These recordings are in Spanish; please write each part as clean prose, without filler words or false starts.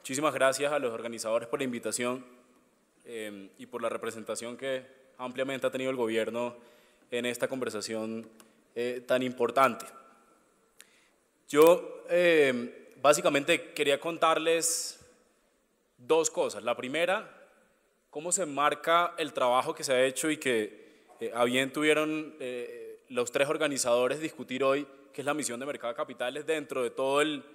Muchísimas gracias a los organizadores por la invitación y por la representación que ampliamente ha tenido el gobierno en esta conversación tan importante. Yo básicamente quería contarles dos cosas. La primera, cómo se enmarca el trabajo que se ha hecho y que a bien tuvieron los tres organizadores discutir hoy, que es la misión de mercado de capitales dentro de todo el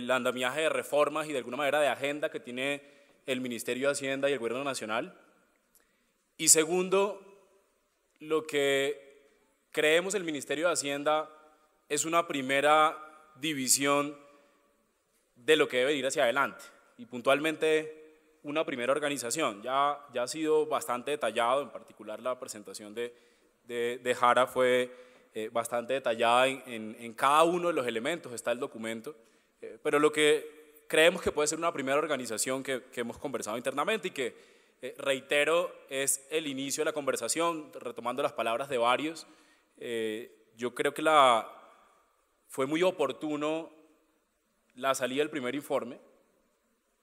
andamiaje de reformas y de alguna manera de agenda que tiene el Ministerio de Hacienda y el Gobierno Nacional. Y segundo, lo que creemos el Ministerio de Hacienda es una primera división de lo que debe ir hacia adelante y puntualmente una primera organización. Ya ha sido bastante detallado, en particular la presentación de Jara fue bastante detallada en cada uno de los elementos, está el documento, pero lo que creemos que puede ser una primera organización que hemos conversado internamente y que, reitero, es el inicio de la conversación, retomando las palabras de varios. Yo creo que fue muy oportuno la salida del primer informe,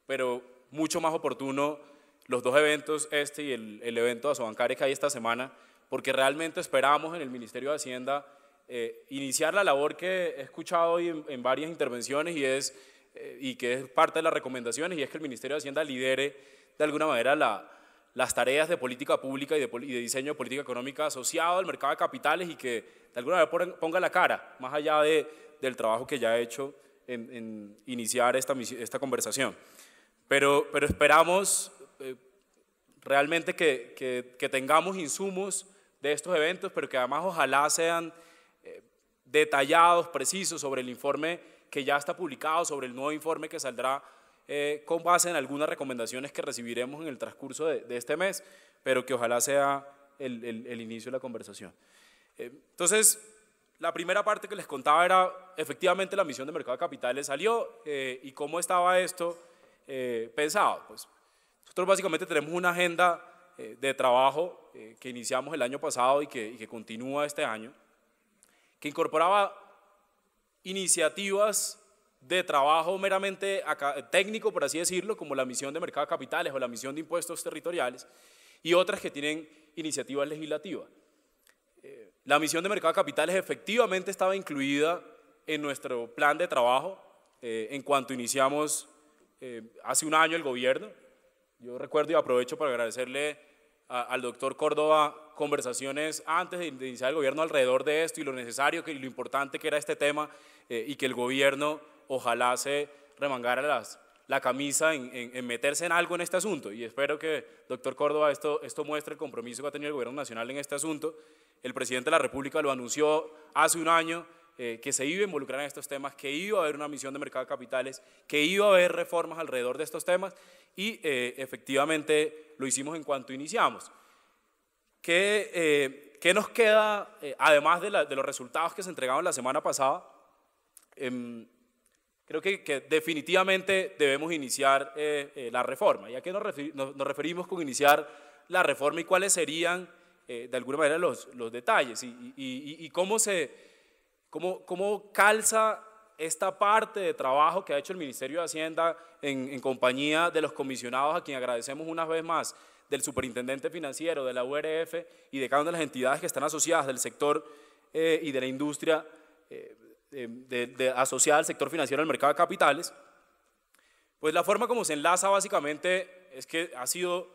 pero mucho más oportuno los dos eventos, este y el evento de Asobancare que hay esta semana, porque realmente esperamos en el Ministerio de Hacienda iniciar la labor que he escuchado hoy en varias intervenciones y que es parte de las recomendaciones, y es que el Ministerio de Hacienda lidere de alguna manera las tareas de política pública y de diseño de política económica asociado al mercado de capitales y que de alguna manera ponga la cara, más allá del trabajo que ya ha hecho en iniciar esta conversación. Pero esperamos realmente que tengamos insumos de estos eventos, pero que además ojalá sean detallados, precisos sobre el informe que ya está publicado, sobre el nuevo informe que saldrá con base en algunas recomendaciones que recibiremos en el transcurso de este mes, pero que ojalá sea el inicio de la conversación. Entonces, la primera parte que les contaba era efectivamente la misión de mercado de capitales salió y cómo estaba esto pensado. Pues nosotros básicamente tenemos una agenda de trabajo que iniciamos el año pasado y que continúa este año, que incorporaba iniciativas de trabajo meramente técnico, por así decirlo, como la misión de mercado de capitales o la misión de impuestos territoriales, y otras que tienen iniciativas legislativas. La misión de mercado de capitales efectivamente estaba incluida en nuestro plan de trabajo en cuanto iniciamos hace un año el gobierno. Yo recuerdo y aprovecho para agradecerle al doctor Córdoba conversaciones antes de iniciar el gobierno alrededor de esto y lo necesario y lo importante que era este tema y que el gobierno ojalá se remangara la camisa en meterse en algo en este asunto, y espero que, doctor Córdoba, esto muestre el compromiso que ha tenido el gobierno nacional en este asunto. El presidente de la República lo anunció hace un año, que se iba a involucrar en estos temas, que iba a haber una misión de mercado de capitales, que iba a haber reformas alrededor de estos temas, y efectivamente lo hicimos en cuanto iniciamos. ¿Qué nos queda, además de los resultados que se entregaron la semana pasada? Creo que definitivamente debemos iniciar la reforma. ¿Y a qué nos referimos con iniciar la reforma y cuáles serían, de alguna manera, los detalles? Y cómo calza esta parte de trabajo que ha hecho el Ministerio de Hacienda en compañía de los comisionados, a quien agradecemos una vez más, del superintendente financiero, de la URF y de cada una de las entidades que están asociadas del sector y de la industria asociada al sector financiero del mercado de capitales. Pues la forma como se enlaza básicamente es que ha sido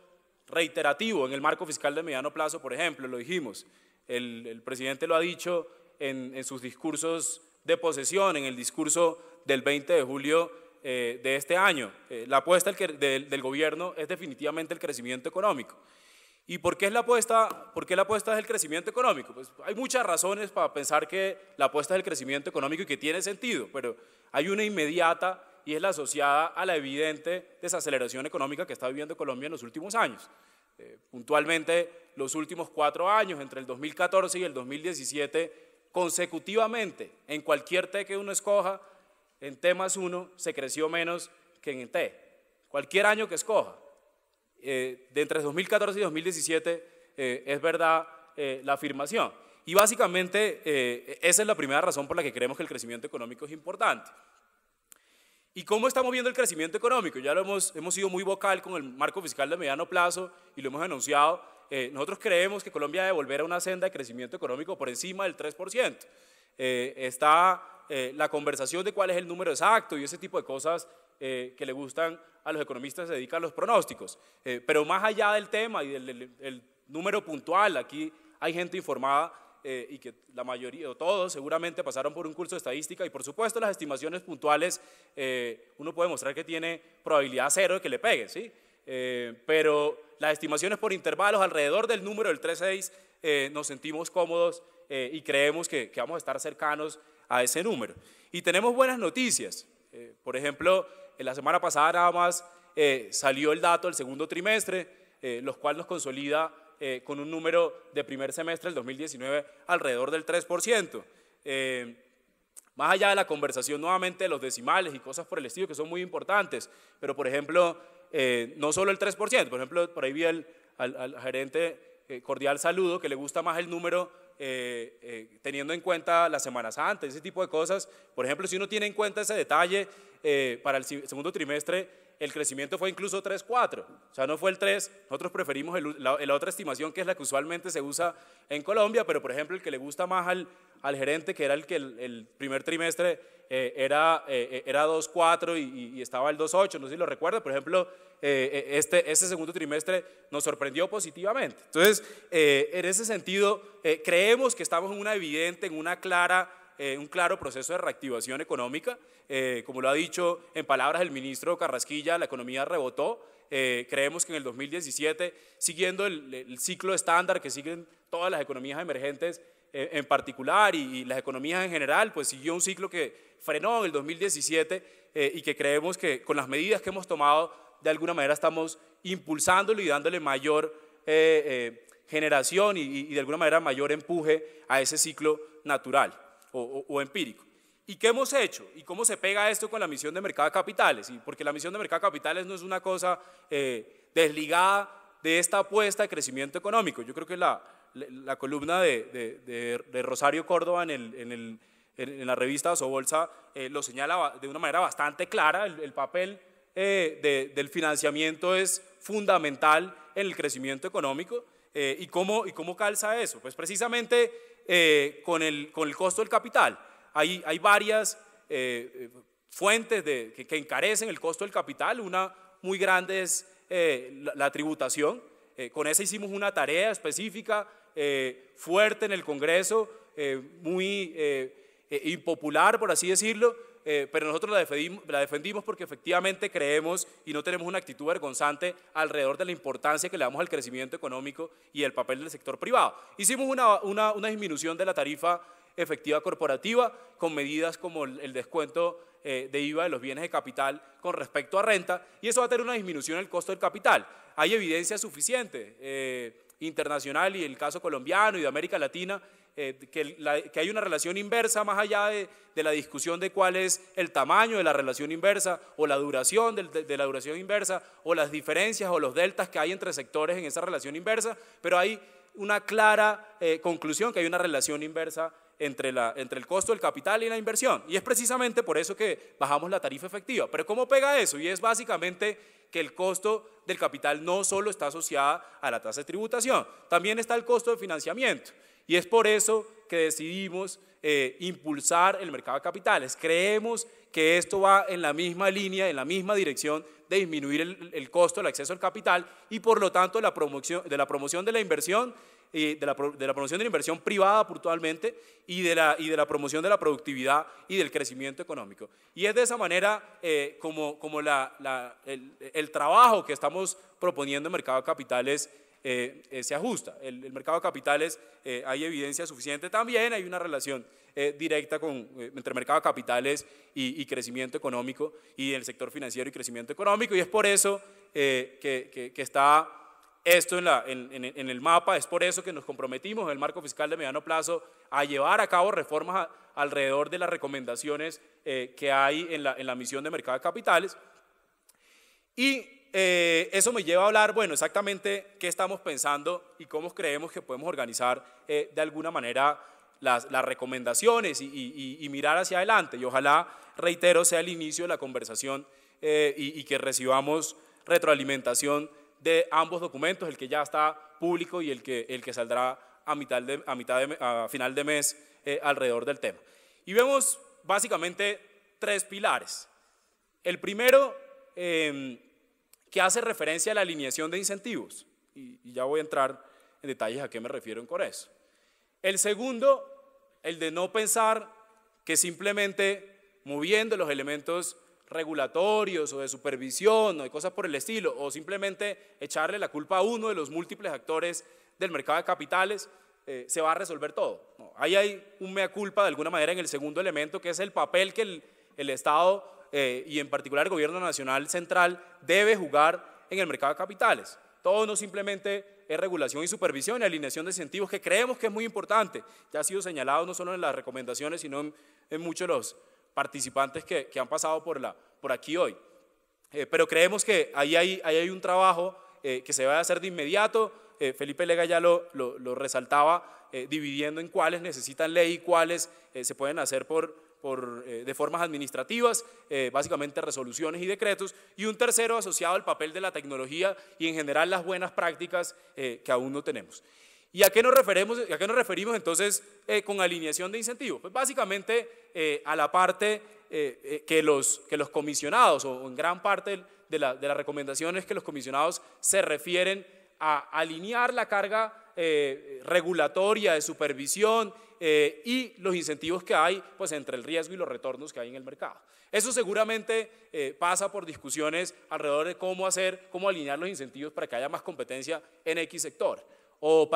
reiterativo en el marco fiscal de mediano plazo. Por ejemplo, lo dijimos, el presidente lo ha dicho en sus discursos de posesión, en el discurso del 20 de julio de este año. La apuesta del gobierno es definitivamente el crecimiento económico. ¿Y por qué es la apuesta? ¿Por qué la apuesta es el crecimiento económico? Pues hay muchas razones para pensar que la apuesta es el crecimiento económico y que tiene sentido, pero hay una inmediata y es la asociada a la evidente desaceleración económica que está viviendo Colombia en los últimos años. Puntualmente, los últimos 4 años, entre el 2014 y el 2017, consecutivamente, en cualquier T que uno escoja, en T más 1 se creció menos que en T. Cualquier año que escoja. De entre 2014 y 2017 es verdad la afirmación. Y básicamente esa es la primera razón por la que creemos que el crecimiento económico es importante. ¿Y cómo estamos viendo el crecimiento económico? Ya hemos sido muy vocal con el marco fiscal de mediano plazo y lo hemos anunciado. Nosotros creemos que Colombia debe volver a una senda de crecimiento económico por encima del 3%. Está la conversación de cuál es el número exacto y ese tipo de cosas que le gustan a los economistas, se dedican a los pronósticos. Pero más allá del tema y del número puntual, aquí hay gente informada y que la mayoría o todos seguramente pasaron por un curso de estadística y por supuesto las estimaciones puntuales uno puede mostrar que tiene probabilidad cero de que le pegue, ¿sí? Pero las estimaciones por intervalos alrededor del número del 3,6 nos sentimos cómodos y creemos que vamos a estar cercanos a ese número. Y tenemos buenas noticias. Por ejemplo, en la semana pasada nada más salió el dato del segundo trimestre, lo cual nos consolida con un número de primer semestre del 2019 alrededor del 3%. Más allá de la conversación nuevamente de los decimales y cosas por el estilo que son muy importantes, pero por ejemplo, no solo el 3%, por ejemplo, por ahí vi al gerente cordial saludo que le gusta más el número teniendo en cuenta la Semana Santa, ese tipo de cosas. Por ejemplo, si uno tiene en cuenta ese detalle, para el segundo trimestre el crecimiento fue incluso 3,4, o sea, no fue el 3, nosotros preferimos la otra estimación que es la que usualmente se usa en Colombia, pero por ejemplo el que le gusta más al gerente, que era el que el primer trimestre era 2,4 y estaba el 2,8, no sé si lo recuerda, por ejemplo, este segundo trimestre nos sorprendió positivamente. Entonces, en ese sentido, creemos que estamos en un claro proceso de reactivación económica. Como lo ha dicho en palabras el ministro Carrasquilla, la economía rebotó. Creemos que en el 2017, siguiendo el ciclo estándar que siguen todas las economías emergentes en particular y las economías en general, pues siguió un ciclo que frenó en el 2017 y que creemos que con las medidas que hemos tomado, de alguna manera estamos impulsándolo y dándole mayor generación y de alguna manera mayor empuje a ese ciclo natural o empírico. ¿Y qué hemos hecho? ¿Y cómo se pega esto con la misión de mercado de capitales? Porque la misión de mercado de capitales no es una cosa desligada de esta apuesta de crecimiento económico. Yo creo que la columna de Rosario Córdoba en la revista Osobbolsa lo señala de una manera bastante clara. El papel del financiamiento es fundamental en el crecimiento económico. ¿Y cómo calza eso? Pues precisamente con el costo del capital. Hay varias fuentes que encarecen el costo del capital. Una muy grande es la tributación. Con esa hicimos una tarea específica, fuerte en el Congreso, muy impopular, por así decirlo, pero nosotros la defendimos porque efectivamente creemos y no tenemos una actitud vergonzante alrededor de la importancia que le damos al crecimiento económico y el papel del sector privado. Hicimos una disminución de la tarifa efectiva corporativa con medidas como el descuento de IVA de los bienes de capital con respecto a renta, y eso va a tener una disminución en el costo del capital. Hay evidencia suficiente internacional y el caso colombiano y de América Latina que hay una relación inversa más allá de la discusión de cuál es el tamaño de la relación inversa o la duración de la duración inversa o las diferencias o los deltas que hay entre sectores en esa relación inversa, pero hay una clara conclusión que hay una relación inversa entre el costo del capital y la inversión, y es precisamente por eso que bajamos la tarifa efectiva. Pero ¿cómo pega eso? Y es básicamente que el costo del capital no solo está asociado a la tasa de tributación, también está el costo de financiamiento, y es por eso que decidimos impulsar el mercado de capitales. Creemos que esto va en la misma línea, en la misma dirección de disminuir el costo del acceso al capital y por lo tanto de la promoción de la inversión, de la promoción de la inversión privada puntualmente y de la promoción de la productividad y del crecimiento económico. Y es de esa manera como el trabajo que estamos proponiendo en mercado de capitales se ajusta. El mercado de capitales hay evidencia suficiente también, hay una relación directa entre mercado de capitales y crecimiento económico y el sector financiero y crecimiento económico, y es por eso que está esto en el mapa. Es por eso que nos comprometimos en el marco fiscal de mediano plazo a llevar a cabo reformas alrededor de las recomendaciones que hay en la misión de mercado de capitales. Y eso me lleva a hablar, bueno, exactamente qué estamos pensando y cómo creemos que podemos organizar de alguna manera las recomendaciones y mirar hacia adelante. Y ojalá, reitero, sea el inicio de la conversación y que recibamos retroalimentación de ambos documentos, el que ya está público y el que saldrá a final de mes alrededor del tema. Y vemos básicamente tres pilares. El primero, que hace referencia a la alineación de incentivos, y ya voy a entrar en detalles a qué me refiero con eso. El segundo, el de no pensar que simplemente moviendo los elementos regulatorios o de supervisión o de cosas por el estilo, o simplemente echarle la culpa a uno de los múltiples actores del mercado de capitales, se va a resolver todo. No, ahí hay un mea culpa de alguna manera en el segundo elemento, que es el papel que el Estado y en particular el gobierno nacional central debe jugar en el mercado de capitales. Todo no simplemente es regulación y supervisión y alineación de incentivos, que creemos que es muy importante. Ya ha sido señalado no solo en las recomendaciones, sino en muchos de los participantes que han pasado por aquí hoy. Pero creemos que ahí hay un trabajo que se va a hacer de inmediato. Felipe Lega ya lo resaltaba, dividiendo en cuáles necesitan ley y cuáles se pueden hacer de formas administrativas, básicamente resoluciones y decretos, y un tercero asociado al papel de la tecnología y en general las buenas prácticas que aún no tenemos. ¿Y a qué nos referimos entonces con alineación de incentivos? Pues básicamente a la parte que los comisionados, o en gran parte de las recomendaciones que los comisionados se refieren a alinear la carga regulatoria de supervisión y los incentivos que hay pues, entre el riesgo y los retornos que hay en el mercado. Eso seguramente pasa por discusiones alrededor de cómo alinear los incentivos para que haya más competencia en X sector, o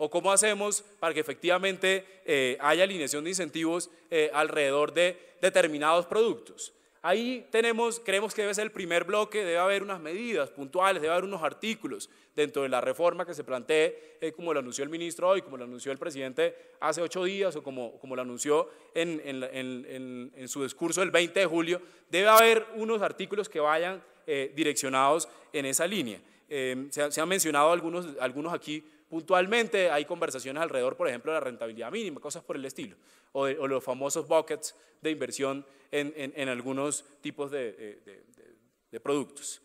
cómo hacemos para que efectivamente haya alineación de incentivos alrededor de determinados productos. Ahí creemos que debe ser el primer bloque, debe haber unas medidas puntuales, debe haber unos artículos dentro de la reforma que se plantee, como lo anunció el ministro hoy, como lo anunció el presidente hace 8 días, o como lo anunció en su discurso del 20 de julio, debe haber unos artículos que vayan direccionados en esa línea. Se han mencionado algunos aquí puntualmente, hay conversaciones alrededor, por ejemplo, de la rentabilidad mínima, cosas por el estilo, o los famosos buckets de inversión en algunos tipos de productos.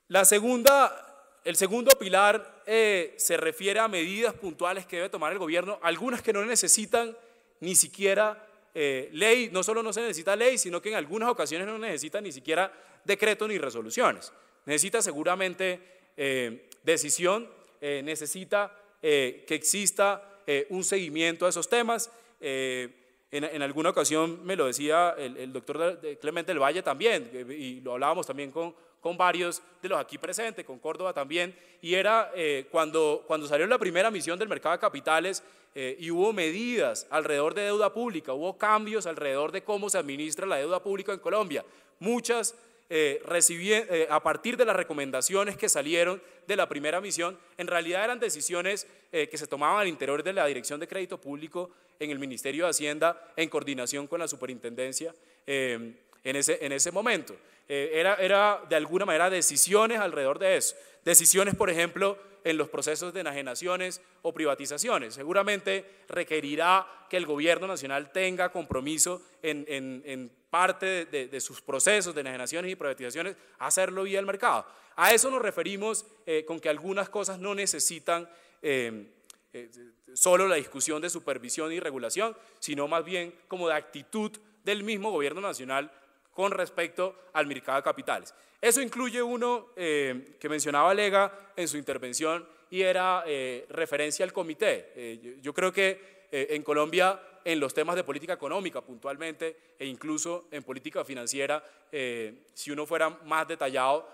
El segundo pilar se refiere a medidas puntuales que debe tomar el gobierno, algunas que no necesitan ni siquiera ley, no solo no se necesita ley, sino que en algunas ocasiones no necesita ni siquiera decretos ni resoluciones. Necesita seguramente decisión, necesita que exista un seguimiento a esos temas. En alguna ocasión me lo decía el doctor Clemente del Valle también, y lo hablábamos también con varios de los aquí presentes, con Córdoba también, y era cuando salió la primera emisión del mercado de capitales y hubo medidas alrededor de deuda pública, hubo cambios alrededor de cómo se administra la deuda pública en Colombia. Muchas a partir de las recomendaciones que salieron de la primera misión, en realidad eran decisiones que se tomaban al interior de la Dirección de Crédito Público en el Ministerio de Hacienda, en coordinación con la Superintendencia en ese momento. Era de alguna manera decisiones alrededor de eso. Decisiones, por ejemplo, en los procesos de enajenaciones o privatizaciones. Seguramente requerirá que el gobierno nacional tenga compromiso en parte de sus procesos de enajenaciones y privatizaciones, hacerlo vía el mercado. A eso nos referimos con que algunas cosas no necesitan solo la discusión de supervisión y regulación, sino más bien como de actitud del mismo gobierno nacional con respecto al mercado de capitales. Eso incluye uno que mencionaba Lega en su intervención, y era referencia al comité. Yo creo que en Colombia, en los temas de política económica puntualmente, e incluso en política financiera, si uno fuera más detallado,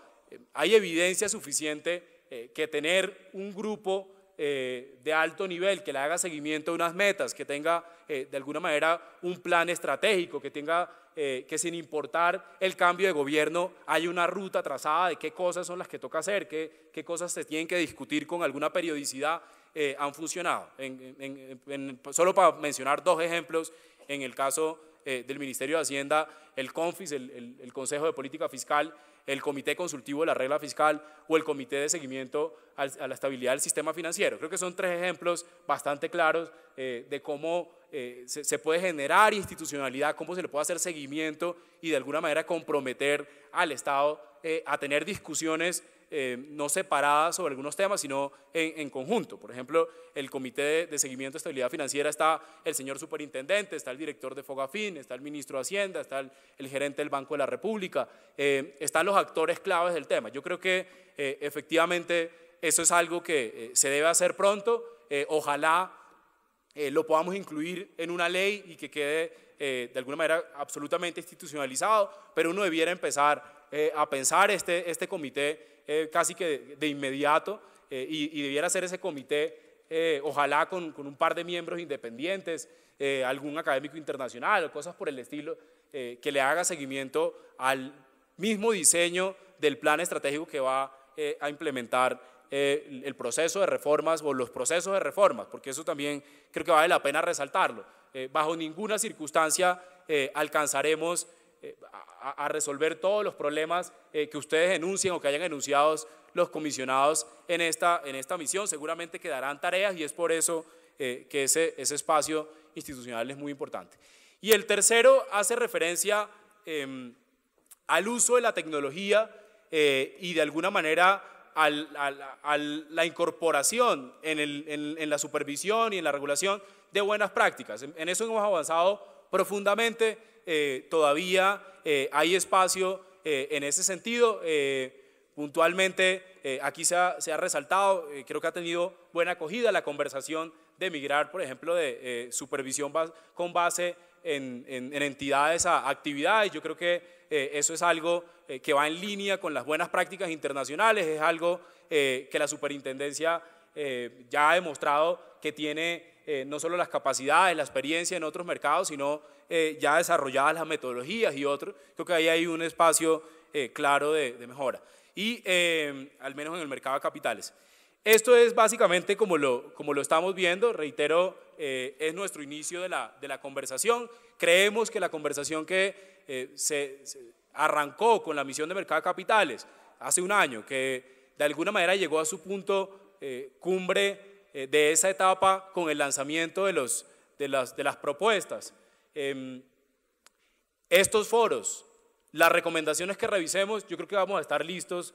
hay evidencia suficiente que tener un grupo de alto nivel que le haga seguimiento a unas metas, que tenga de alguna manera un plan estratégico, que tenga que sin importar el cambio de gobierno hay una ruta trazada de qué cosas son las que toca hacer, qué cosas se tienen que discutir con alguna periodicidad, han funcionado. Solo para mencionar 2 ejemplos, en el caso del Ministerio de Hacienda, el CONFIS, el Consejo de Política Fiscal, el Comité Consultivo de la Regla Fiscal o el Comité de Seguimiento a la Estabilidad del Sistema Financiero. Creo que son tres ejemplos bastante claros de cómo se puede generar institucionalidad, cómo se le puede hacer seguimiento y de alguna manera comprometer al Estado a tener discusiones no separadas sobre algunos temas, sino en conjunto. Por ejemplo, el Comité de Seguimiento de Estabilidad Financiera está el señor superintendente, está el director de Fogafín, está el ministro de Hacienda, está el gerente del Banco de la República, están los actores claves del tema. Yo creo que efectivamente eso es algo que se debe hacer pronto. Ojalá lo podamos incluir en una ley y que quede de alguna manera absolutamente institucionalizado, pero uno debiera empezar a pensar este comité casi que de inmediato y debiera ser ese comité, ojalá con un par de miembros independientes, algún académico internacional o cosas por el estilo, que le haga seguimiento al mismo diseño del plan estratégico que va a implementar el proceso de reformas o los procesos de reformas, porque eso también creo que vale la pena resaltarlo. Bajo ninguna circunstancia alcanzaremos a resolver todos los problemas que ustedes denuncien o que hayan enunciado los comisionados en esta misión. Seguramente quedarán tareas y es por eso que ese espacio institucional es muy importante. Y el tercero hace referencia al uso de la tecnología y de alguna manera a la incorporación en la supervisión y en la regulación de buenas prácticas. En eso hemos avanzado profundamente, todavía hay espacio en ese sentido. Puntualmente aquí se ha resaltado, creo que ha tenido buena acogida la conversación de migrar, por ejemplo, de supervisión con base en entidades a actividades. Yo creo que eso es algo que va en línea con las buenas prácticas internacionales, es algo que la superintendencia ya ha demostrado que tiene no solo las capacidades, la experiencia en otros mercados, sino ya desarrolladas las metodologías y otros. Creo que ahí hay un espacio claro de mejora, y al menos en el mercado de capitales. Esto es básicamente como lo estamos viendo. Reitero, es nuestro inicio de la conversación. Creemos que la conversación que se arrancó con la misión de mercado de capitales hace un año, que de alguna manera llegó a su punto cumbre de esa etapa con el lanzamiento de las propuestas. Estos foros, las recomendaciones que revisemos, yo creo que vamos a estar listos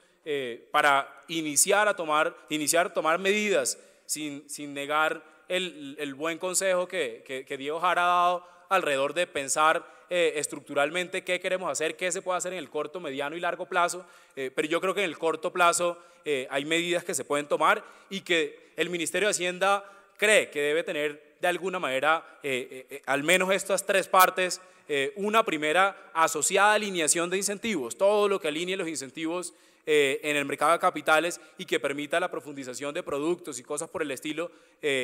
para iniciar a tomar medidas sin negar el buen consejo que Diego Jara ha dado alrededor de pensar estructuralmente qué queremos hacer, qué se puede hacer en el corto, mediano y largo plazo, pero yo creo que en el corto plazo hay medidas que se pueden tomar y que el Ministerio de Hacienda cree que debe tener de alguna manera al menos estas tres partes. Una primera, asociada a alineación de incentivos, todo lo que alinee los incentivos en el mercado de capitales y que permita la profundización de productos y cosas por el estilo,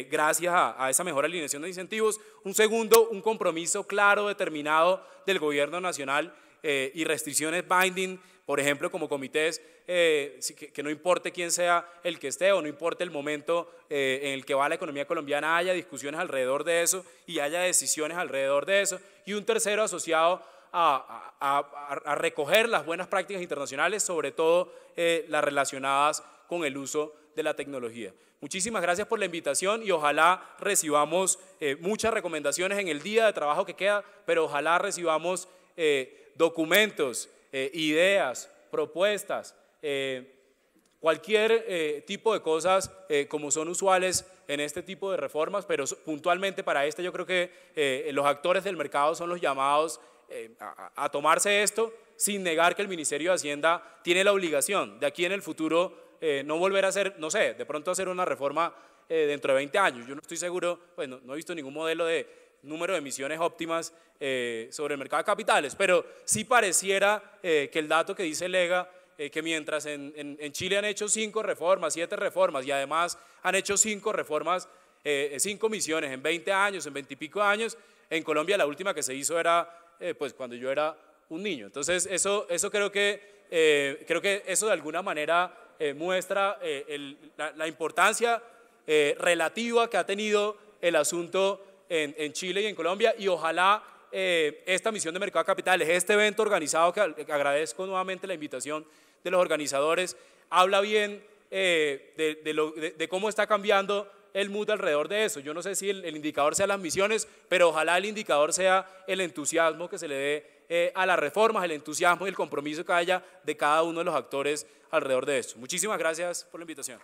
gracias a esa mejor alineación de incentivos. Un segundo, un compromiso claro, determinado del gobierno nacional y restricciones binding, por ejemplo, como comités, que no importe quién sea el que esté o no importe el momento en el que va la economía colombiana, haya discusiones alrededor de eso y haya decisiones alrededor de eso. Y un tercero asociado a recoger las buenas prácticas internacionales, sobre todo las relacionadas con el uso de la tecnología. Muchísimas gracias por la invitación y ojalá recibamos muchas recomendaciones en el día de trabajo que queda, pero ojalá recibamos documentos, ideas, propuestas, cualquier tipo de cosas como son usuales en este tipo de reformas, pero puntualmente para yo creo que los actores del mercado son los llamados a tomarse esto, sin negar que el Ministerio de Hacienda tiene la obligación de aquí en el futuro no volver a hacer, no sé, de pronto hacer una reforma dentro de 20 años. Yo no estoy seguro, pues no he visto ningún modelo de número de emisiones óptimas sobre el mercado de capitales, pero sí pareciera que el dato que dice Lega, que mientras en Chile han hecho 5 reformas, 7 reformas y además han hecho 5 reformas, 5 emisiones en 20 años, en 20 y pico años, en Colombia la última que se hizo era pues cuando yo era un niño. Entonces eso creo que eso de alguna manera muestra la importancia relativa que ha tenido el asunto en Chile y en Colombia, y ojalá esta misión de Mercado de Capitales, este evento organizado, que agradezco nuevamente la invitación de los organizadores, habla bien de cómo está cambiando el mood alrededor de eso. Yo no sé si el indicador sea las misiones, pero ojalá el indicador sea el entusiasmo que se le dé a las reformas, el entusiasmo y el compromiso que haya de cada uno de los actores alrededor de esto. Muchísimas gracias por la invitación.